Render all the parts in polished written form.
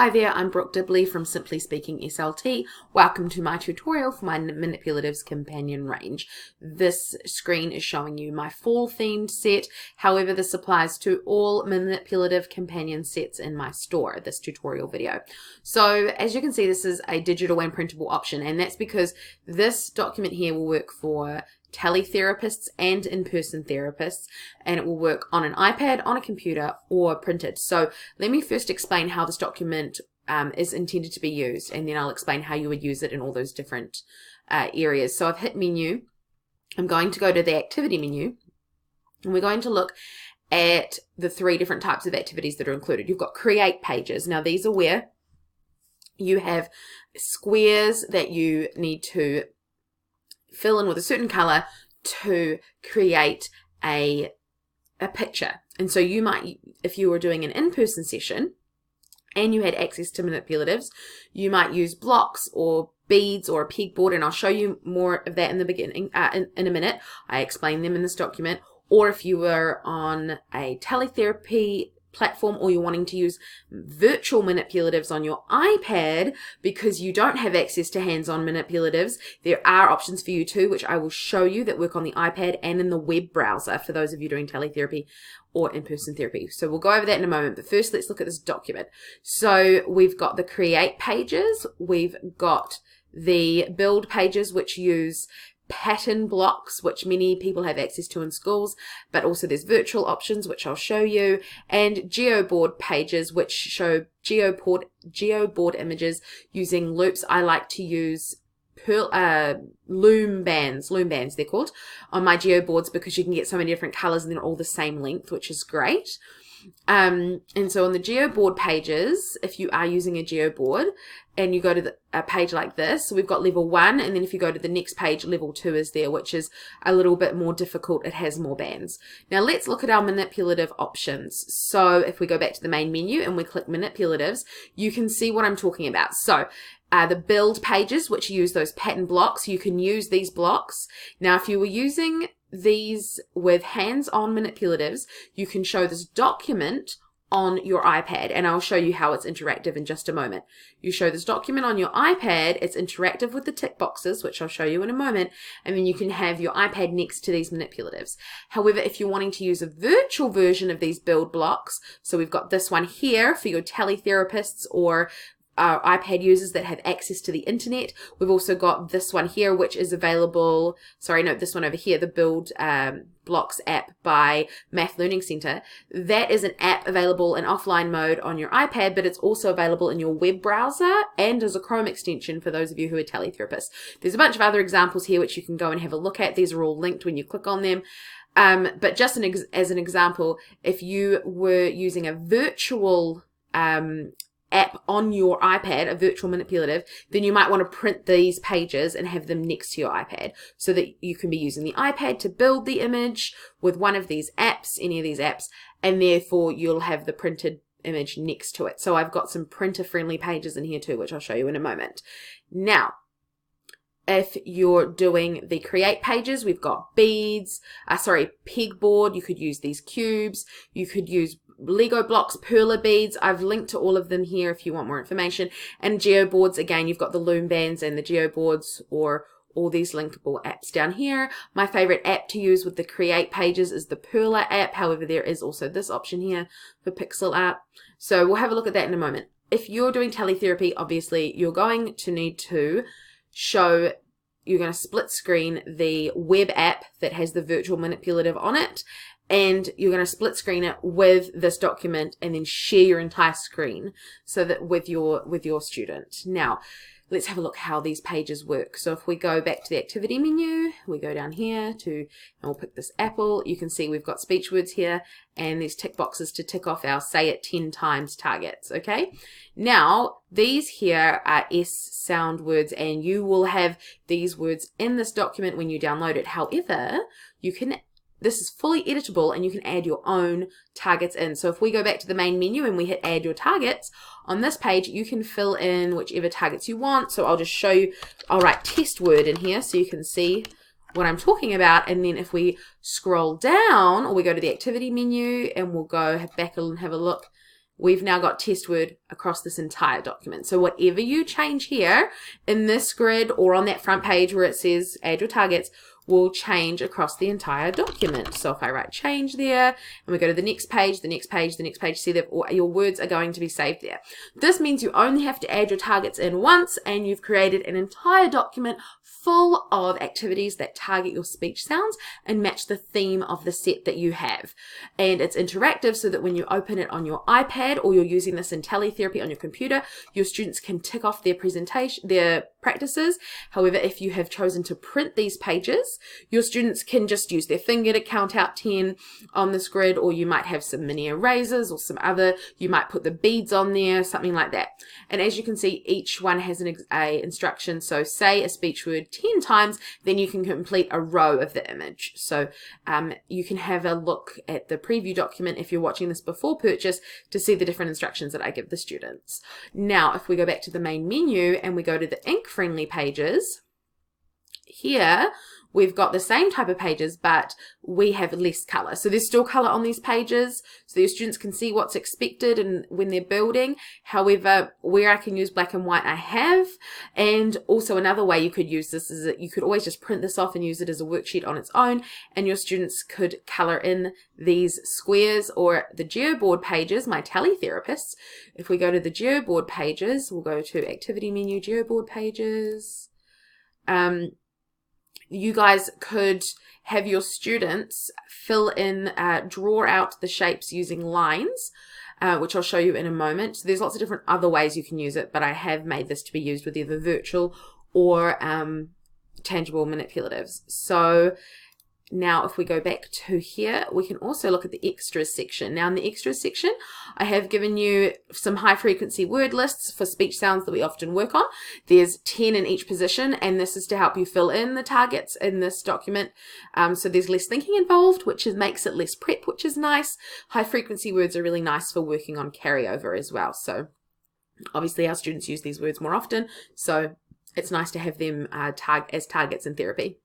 Hi there, I'm Brooke Dibley from Simply Speaking SLT. Welcome to my tutorial for my Manipulatives companion range. This screen is showing you my fall themed set. However, this applies to all manipulative companion sets in my store, this tutorial video. So as you can see, this is a digital and printable option, and that's because this document here will work for teletherapists and in-person therapists, and it will work on an iPad, on a computer, or printed. So let me first explain how this document is intended to be used, and then I'll explain how you would use it in all those different areas. So I've hit menu. I'm going to go to the activity menu, and we're going to look at the three different types of activities that are included. You've got create pages. Now these are where you have squares that you need to fill in with a certain color to create a picture. And so you might, if you were doing an in-person session and you had access to manipulatives, you might use blocks or beads or a pegboard, and I'll show you more of that in the beginning, in a minute. I explain them in this document. Or if you were on a teletherapy platform, or you're wanting to use virtual manipulatives on your iPad because you don't have access to hands-on manipulatives, there are options for you too, which I will show you, that work on the iPad and in the web browser for those of you doing teletherapy or in-person therapy. So we'll go over that in a moment, but first let's look at this document. So we've got the create pages, we've got the build pages, which use pattern blocks, which many people have access to in schools, but also there's virtual options, which I'll show you, and geoboard pages, which show geoboard images using loops. I like to use loom bands they're called, on my geoboards, because you can get so many different colors and they're all the same length, which is great. And so on the geoboard pages, if you are using a geoboard and you go to a page like this, so we've got level 1, and then if you go to the next page, level 2 is there, which is a little bit more difficult. It has more bands. Now let's look at our manipulative options. So if we go back to the main menu and we click manipulatives, you can see what I'm talking about. So the build pages, which use those pattern blocks, you can use these blocks. Now if you were using these with hands-on manipulatives, you can show this document on your iPad, and I'll show you how it's interactive in just a moment. You show this document on your iPad, it's interactive with the tick boxes, which I'll show you in a moment, and then you can have your iPad next to these manipulatives. However, if you're wanting to use a virtual version of these build blocks, so we've got this one here for your teletherapists or iPad users that have access to the internet. We've also got this one here, which is available, this one over here, the Build Blocks app by Math Learning Center. That is an app available in offline mode on your iPad, but it's also available in your web browser and as a Chrome extension for those of you who are teletherapists. There's a bunch of other examples here which you can go and have a look at. These are all linked when you click on them. But just as an example, if you were using a virtual app on your iPad, a virtual manipulative, then you might want to print these pages and have them next to your iPad so that you can be using the iPad to build the image with one of these apps, any of these apps, and therefore you'll have the printed image next to it. So I've got some printer-friendly pages in here too, which I'll show you in a moment. Now, if you're doing the create pages, we've got beads, pegboard, you could use these cubes, you could use Lego blocks, perler beads. I've linked to all of them here if you want more information. And geoboards, again, you've got the loom bands and the geoboards, or all these linkable apps down here. My favorite app to use with the create pages is the Perler app. However, there is also this option here for pixel art. So we'll have a look at that in a moment. If you're doing teletherapy, obviously you're going to need to show, you're going to split screen the web app that has the virtual manipulative on it, and you're going to split screen it with this document and then share your entire screen so that with your student. Now, let's have a look how these pages work. So if we go back to the activity menu, we go down here and we'll pick this apple. You can see we've got speech words here and these tick boxes to tick off our say it 10 times targets, okay? Now, these here are S sound words, and you will have these words in this document when you download it. However, this is fully editable and you can add your own targets in. So if we go back to the main menu and we hit add your targets, on this page you can fill in whichever targets you want. So I'll just show you, I'll write test word in here so you can see what I'm talking about. And then if we scroll down, or we go to the activity menu and we'll go back and have a look, we've now got test word across this entire document. So whatever you change here in this grid or on that front page where it says add your targets will change across the entire document. So if I write change there and we go to the next page, the next page, the next page, see that your words are going to be saved there. This means you only have to add your targets in once and you've created an entire document full of activities that target your speech sounds and match the theme of the set that you have. And it's interactive so that when you open it on your iPad or you're using this in teletherapy on your computer, your students can tick off their presentation, their practices. However, if you have chosen to print these pages, your students can just use their finger to count out 10 on this grid, or you might have some mini erasers or some other, you might put the beads on there, something like that. And as you can see, each one has an instruction. So say a speech word 10 times, then you can complete a row of the image. So you can have a look at the preview document if you're watching this before purchase to see the different instructions that I give the students. Now, if we go back to the main menu and we go to the ink-friendly pages, here we've got the same type of pages, but we have less color. So there's still color on these pages, so your students can see what's expected and when they're building. However, where I can use black and white, I have. And also another way you could use this is that you could always just print this off and use it as a worksheet on its own, and your students could color in these squares or the GeoBoard pages, my teletherapists. If we go to the GeoBoard pages, we'll go to activity menu, GeoBoard pages. You guys could have your students fill in, draw out the shapes using lines, which I'll show you in a moment. So there's lots of different other ways you can use it, but I have made this to be used with either virtual or tangible manipulatives. So now if we go back to here, we can also look at the extras section. Now in the extras section, I have given you some high frequency word lists for speech sounds that we often work on. There's 10 in each position, and this is to help you fill in the targets in this document. So there's less thinking involved, which makes it less prep, which is nice. High frequency words are really nice for working on carryover as well. So obviously our students use these words more often, so it's nice to have them as targets in therapy.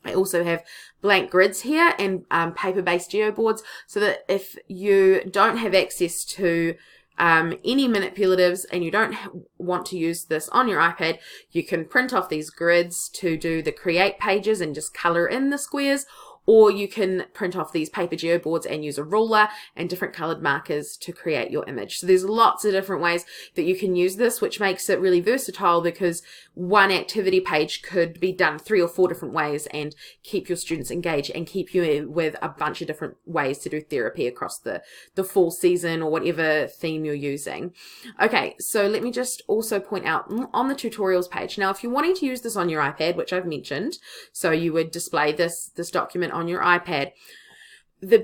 I also have blank grids here and paper-based geoboards, so that if you don't have access to any manipulatives and you don't want to use this on your iPad, you can print off these grids to do the create pages and just color in the squares, or you can print off these paper geoboards and use a ruler and different colored markers to create your image. So there's lots of different ways that you can use this, which makes it really versatile, because one activity page could be done 3 or 4 different ways and keep your students engaged and keep you with a bunch of different ways to do therapy across the fall season or whatever theme you're using. Okay, so let me just also point out on the tutorials page. Now, if you're wanting to use this on your iPad, which I've mentioned, so you would display this document on your iPad.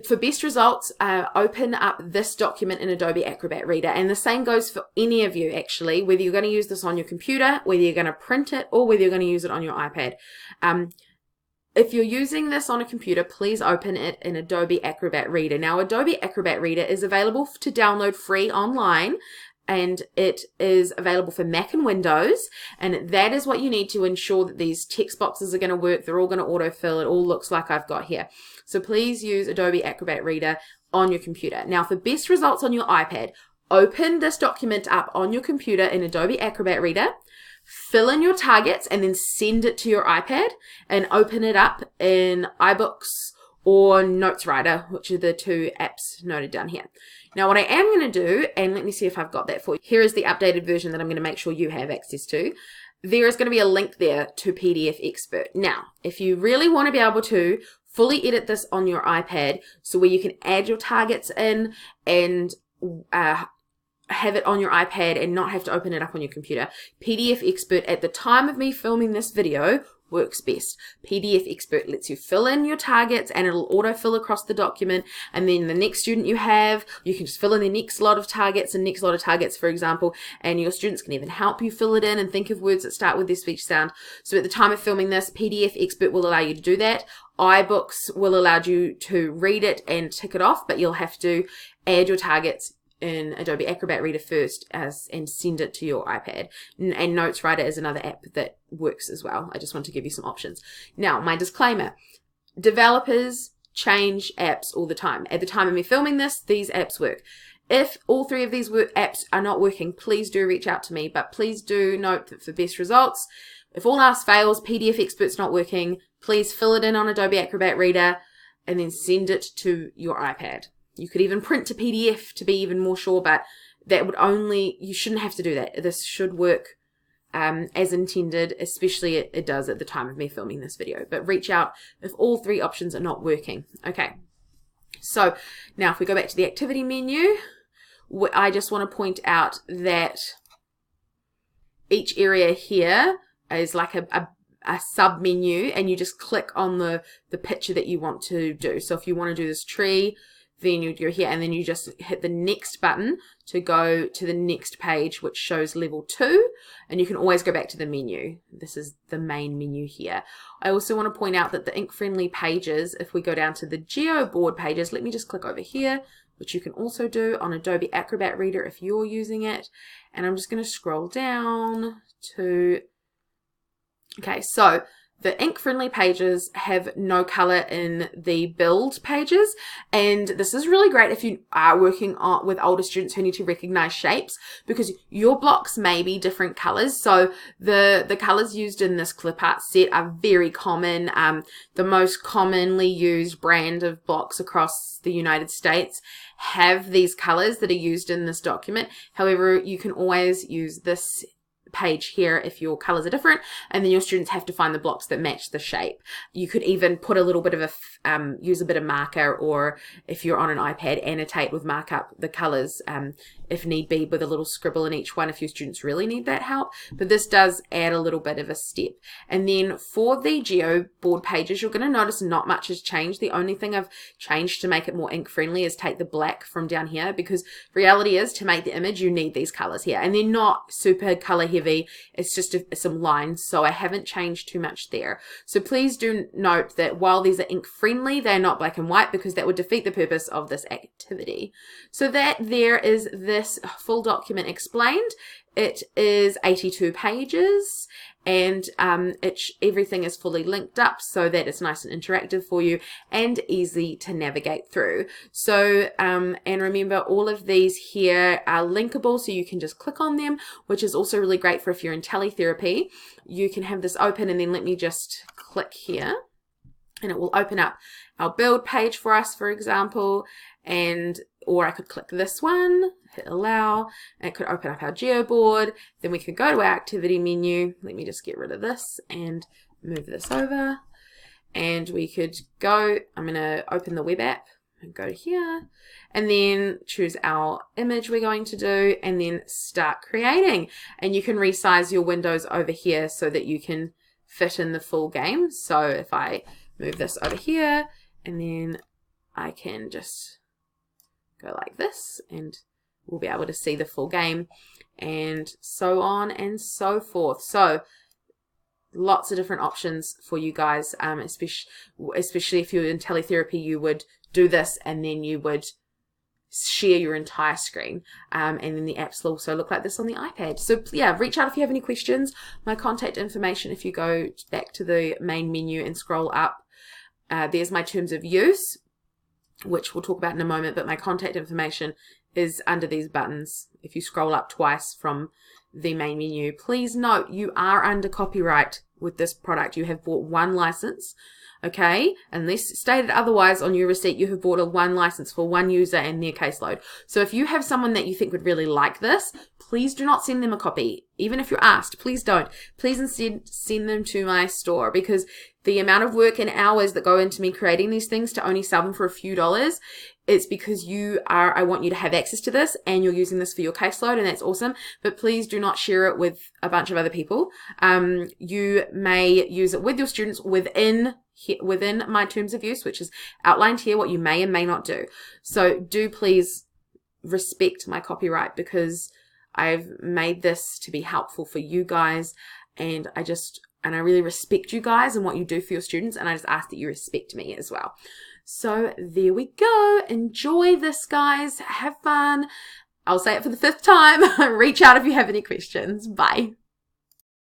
For best results, open up this document in Adobe Acrobat Reader, and the same goes for any of you actually, whether you're going to use this on your computer, whether you're going to print it, or whether you're going to use it on your iPad. If you're using this on a computer, please open it in Adobe Acrobat Reader. Now, Adobe Acrobat Reader is available to download free online, and it is available for Mac and Windows, and that is what you need to ensure that these text boxes are going to work. They're all going to autofill. It all looks like I've got here. So please use Adobe Acrobat Reader on your computer. Now, for best results on your iPad, open this document up on your computer in Adobe Acrobat Reader, fill in your targets, and then send it to your iPad, and open it up in iBooks or Notes Writer, which are the 2 apps noted down here. Now, what I am going to do, and let me see if I've got that for you. Here is the updated version that I'm going to make sure you have access to. There is going to be a link there to PDF Expert. Now, if you really want to be able to fully edit this on your iPad, so where you can add your targets in and have it on your iPad and not have to open it up on your computer, PDF Expert at the time of me filming this video works best. PDF Expert lets you fill in your targets and it'll autofill across the document, and then the next student you have, you can just fill in the next lot of targets and next lot of targets, for example, and your students can even help you fill it in and think of words that start with their speech sound. So at the time of filming this, PDF Expert will allow you to do that. iBooks will allow you to read it and tick it off, but you'll have to add your targets in Adobe Acrobat Reader first and send it to your iPad. And Notes Writer is another app that works as well. I just want to give you some options. Now, my disclaimer, developers change apps all the time. At the time of me filming this, these apps work. If all three of these apps are not working, please do reach out to me. But please do note that for best results, if all else fails, PDF Expert's not working, please fill it in on Adobe Acrobat Reader and then send it to your iPad. You could even print to PDF to be even more sure, but that would you shouldn't have to do that. This should work as intended, especially it does at the time of me filming this video. But reach out if all three options are not working. Okay, so now if we go back to the activity menu, I just want to point out that each area here is like a sub menu, and you just click on the picture that you want to do. So if you want to do this tree, then you'd go here and then you just hit the next button to go to the next page, which shows level 2, and you can always go back to the menu. This is the main menu here. I also want to point out that the ink-friendly pages, if we go down to the Geoboard pages, let me just click over here, which you can also do on Adobe Acrobat Reader if you're using it. And I'm just going to scroll down to, okay, so the ink-friendly pages have no color in the build pages, and this is really great if you are working with older students who need to recognize shapes, because your blocks may be different colors. So the colors used in this clip art set are very common. The most commonly used brand of blocks across the United States have these colors that are used in this document. However, you can always use this page here if your colors are different, and then your students have to find the blocks that match the shape. You could even put a little bit of use a bit of marker, or if you're on an iPad, annotate with markup the colors if need be, with a little scribble in each one if your students really need that help. But this does add a little bit of a step. And then for the Geoboard pages, you're going to notice not much has changed. The only thing I've changed to make it more ink friendly is take the black from down here, because reality is, to make the image you need these colors here, and they're not super color heavy. It's just some lines, so I haven't changed too much there. So please do note that while these are ink friendly, they're not black and white, because that would defeat the purpose of this activity. So that there is this full document explained. It is 82 pages, and everything is fully linked up so that it's nice and interactive for you and easy to navigate through. So and remember, all of these here are linkable, so you can just click on them, which is also really great for if you're in teletherapy. You can have this open, and then let me just click here, and it will open up our build page for us, for example, or I could click this one, hit allow, and it could open up our Geoboard. Then we could go to our activity menu. Let me just get rid of this and move this over. And we could go, I'm going to open the web app and go here, and then choose our image we're going to do, and then start creating. And you can resize your windows over here so that you can fit in the full game. So if I move this over here, and then I can just go like this, and we'll be able to see the full game, and so on and so forth. So lots of different options for you guys, especially if you're in teletherapy, you would do this and then you would share your entire screen, and then the apps will also look like this on the iPad. So yeah, reach out if you have any questions. My contact information, if you go back to the main menu and scroll up, there's my terms of use, which we'll talk about in a moment, but my contact information is under these buttons. If you scroll up twice from the main menu, please note you are under copyright with this product. You have bought one license, okay? Unless stated otherwise on your receipt, you have bought one license for one user and their caseload. So if you have someone that you think would really like this, please do not send them a copy. Even if you're asked, please don't. Please instead send them to my store, because the amount of work and hours that go into me creating these things to only sell them for a few dollars, it's because I want you to have access to this, and you're using this for your caseload, and that's awesome. But please do not share it with a bunch of other people. You may use it with your students within my terms of use, which is outlined here, what you may and may not do. So do please respect my copyright, because I've made this to be helpful for you guys, and I really respect you guys and what you do for your students, and I just ask that you respect me as well. So there we go. Enjoy this, guys. Have fun. I'll say it for the 5th time. Reach out if you have any questions. Bye.